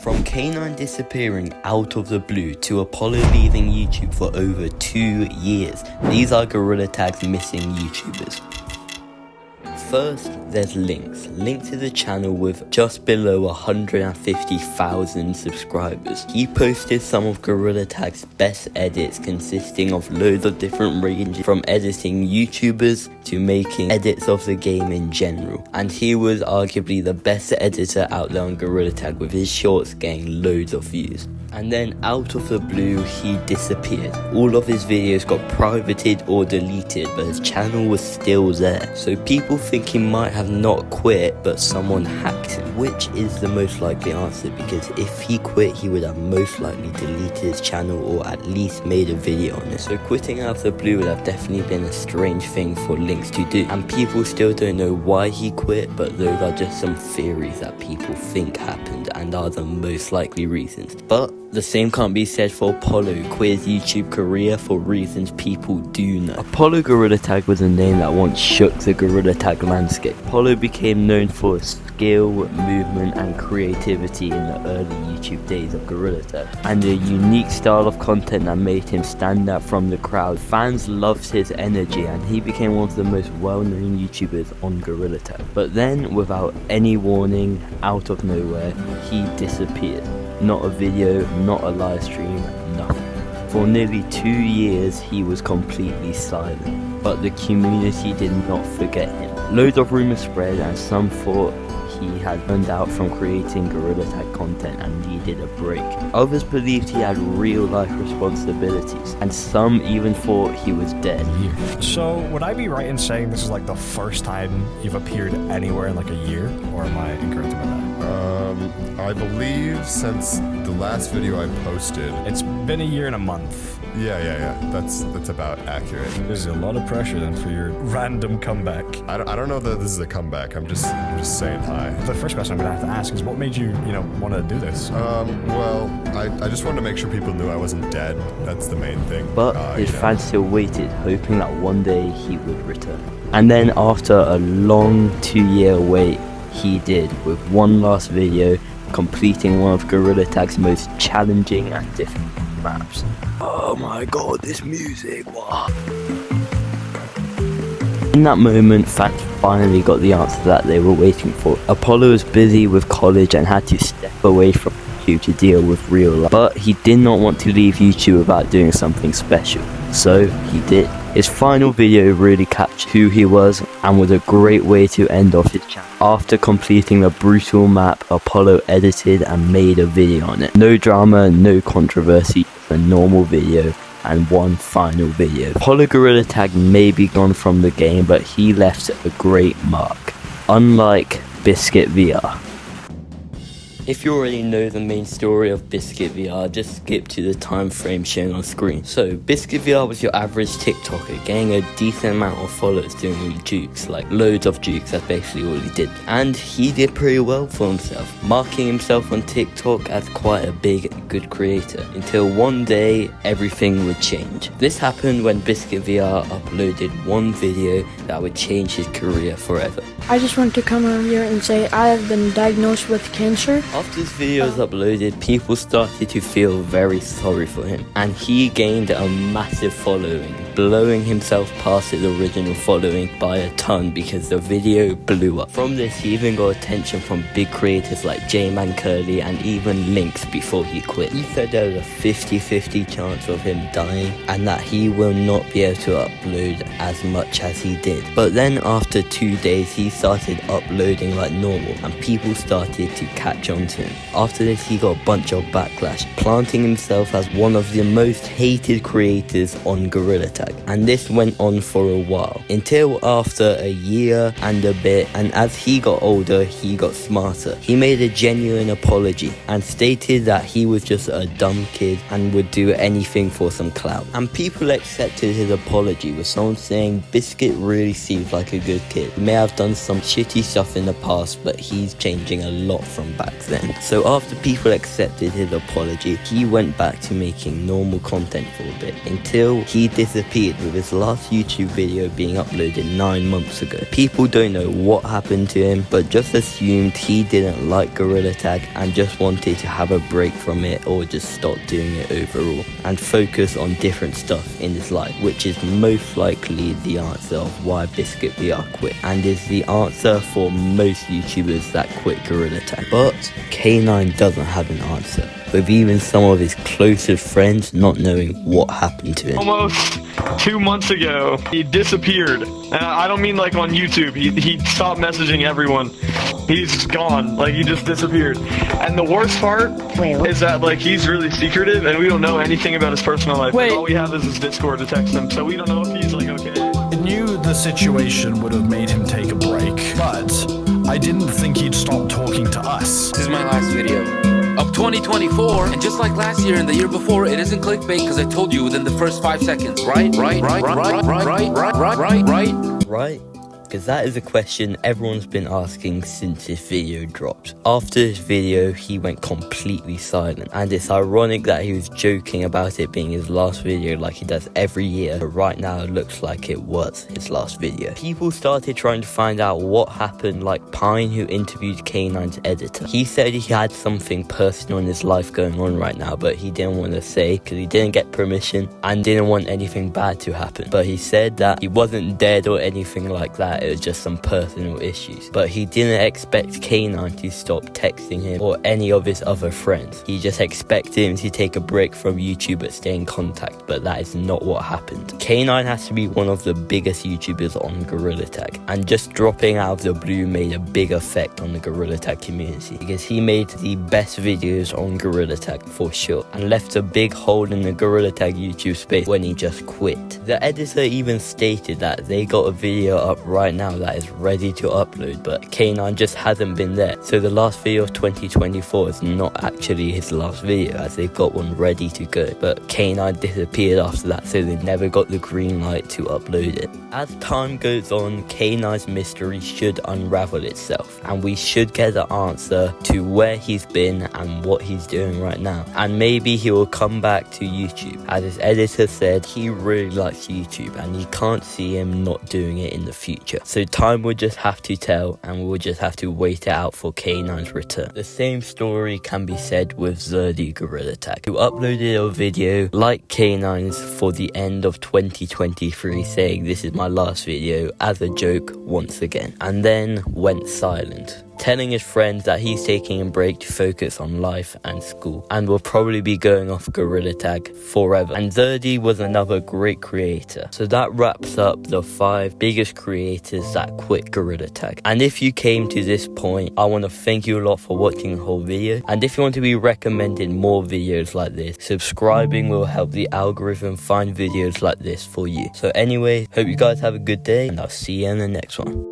From K9 disappearing out of the blue to Apollo leaving YouTube for over 2 years, these are Gorilla Tag's missing YouTubers. First, there's Lynx. Lynx is a channel with just below 150,000 subscribers. He posted some of Gorilla Tag's best edits, consisting of loads of different ranges, from editing YouTubers to making edits of the game in general. And he was arguably the best editor out there on Gorilla Tag, with his shorts getting loads of views. And then out of the blue, he disappeared. All of his videos got privated or deleted, but his channel was still there. So people think he might have not quit, but someone hacked him, which is the most likely answer, because if he quit, he would have most likely deleted his channel or at least made a video on it. So quitting out of the blue would have definitely been a strange thing for Lynx to do. And people still don't know why he quit, but those are just some theories that people think happened and are the most likely reasons. But the same can't be said for Apollo, who quit his YouTube career for reasons people do know. Apollo Gorilla Tag was a name that once shook the Gorilla Tag landscape. Apollo became known for skill, movement and creativity in the early YouTube days of Gorilla Tag, and a unique style of content that made him stand out from the crowd. Fans loved his energy and he became one of the most well-known YouTubers on Gorilla Tag. But then, without any warning, out of nowhere, he disappeared. Not a video, not a live stream, nothing. For nearly 2 years he was completely silent, but the community did not forget him. Loads of rumours spread and some thought he had burned out from creating Gorilla Tag content and needed a break. Others believed he had real life responsibilities, and some even thought he was dead. So would I be right in saying this is like the first time you've appeared anywhere in like a year, or am I incorrect about that? I believe since the last video I posted. It's been a year and a month. Yeah. That's about accurate. There's a lot of pressure then for your random comeback. I don't know that this is a comeback. I'm just saying hi. The first question I'm gonna have to ask is, what made you, want to do this? Well, I just wanted to make sure people knew I wasn't dead. That's the main thing. But his fans still waited, hoping that one day he would return. And then after a long 2-year wait, he did, with one last video, completing one of Gorilla Tag's most challenging and difficult maps. Oh my god, this music, what? In that moment, fans finally got the answer that they were waiting for. Apollo was busy with college and had to step away from YouTube to deal with real life. But he did not want to leave YouTube without doing something special. So he did. His final video really captured who he was and was a great way to end off his channel. After completing the brutal map, Apollo edited and made a video on it. No drama, no controversy, a normal video and one final video. Apollo Gorilla Tag may be gone from the game, but he left a great mark, unlike Biscuit VR. If you already know the main story of Biscuit VR, just skip to the time frame shown on screen. So, Biscuit VR was your average TikToker, getting a decent amount of followers doing jukes, like loads of jukes, that's basically all he did. And he did pretty well for himself, marking himself on TikTok as quite a big, good creator, until one day, everything would change. This happened when Biscuit VR uploaded one video that would change his career forever. I just want to come over here and say I have been diagnosed with cancer. After his video was uploaded, people started to feel very sorry for him, and he gained a massive following, blowing himself past his original following by a ton because the video blew up. From this, he even got attention from big creators like J-Man Curly and even Lynx before he quit. He said there was a 50-50 chance of him dying and that he will not be able to upload as much as he did. But then after 2 days, he started uploading like normal and people started to catch on to him. After this, he got a bunch of backlash, planting himself as one of the most hated creators on Gorilla Tag. And this went on for a while, until after a year and a bit, and as he got older, he got smarter. He made a genuine apology and stated that he was just a dumb kid and would do anything for some clout. And people accepted his apology, with someone saying Biscuit really seems like a good kid. He may have done some shitty stuff in the past, but he's changing a lot from back then. So after people accepted his apology, he went back to making normal content for a bit, until he disappeared disappeared with his last YouTube video being uploaded 9 months ago. People don't know what happened to him, but just assumed he didn't like Gorilla Tag and just wanted to have a break from it or just stop doing it overall and focus on different stuff in his life, which is most likely the answer of why Biscuit VR quit and is the answer for most YouTubers that quit Gorilla Tag. But K9 doesn't have an answer, with even some of his closest friends not knowing what happened to him. Almost 2 months ago, he disappeared. And I don't mean like on YouTube. He stopped messaging everyone. He's gone. Like, he just disappeared. And the worst part is that, like, he's really secretive and we don't know anything about his personal life. Wait. All we have is his Discord to text him, so we don't know if he's, like, okay. I knew the situation would have made him take a break, but I didn't think he'd stop talking to us. This is my last video of 2024, and just like last year and the year before, it isn't clickbait because I told you within the first 5 seconds. Right? Right? Because that is a question everyone's been asking since this video dropped. After this video, he went completely silent, and it's ironic that he was joking about it being his last video like he does every year, but right now it looks like it was his last video. People started trying to find out what happened, like Pine, who interviewed K9's editor. He said he had something personal in his life going on right now, but he didn't want to say because he didn't get permission and didn't want anything bad to happen. But he said that he wasn't dead or anything like that. It was just some personal issues, but he didn't expect K9 to stop texting him or any of his other friends. He just expected him to take a break from YouTube but stay in contact, but that is not what happened. K9 has to be one of the biggest YouTubers on Gorilla Tag, and just dropping out of the blue made a big effect on the Gorilla Tag community because he made the best videos on Gorilla Tag for sure and left a big hole in the Gorilla Tag YouTube space when he just quit. The editor even stated that they got a video up right now that is ready to upload, but K9 just hasn't been there. So the last video of 2024 is not actually his last video, as they've got one ready to go, but K9 disappeared after that, so they never got the green light to upload it. As time goes on, K9's mystery should unravel itself, and we should get the answer to where he's been and what he's doing right now, and maybe he will come back to YouTube. As his editor said, he really likes YouTube and he can't see him not doing it in the future. So time will just have to tell, and we'll just have to wait it out for K9's return. The same story can be said with Zerdy Gorilla Tag, who uploaded a video like K9's for the end of 2023 saying this is my last video as a joke once again, and then went silent, telling his friends that he's taking a break to focus on life and school and will probably be going off Gorilla Tag forever. And Zerdy was another great creator. So that wraps up the 5 biggest creators that quit Gorilla Tag. And if you came to this point, I want to thank you a lot for watching the whole video. And if you want to be recommended more videos like this, subscribing will help the algorithm find videos like this for you. So anyway, hope you guys have a good day, and I'll see you in the next one.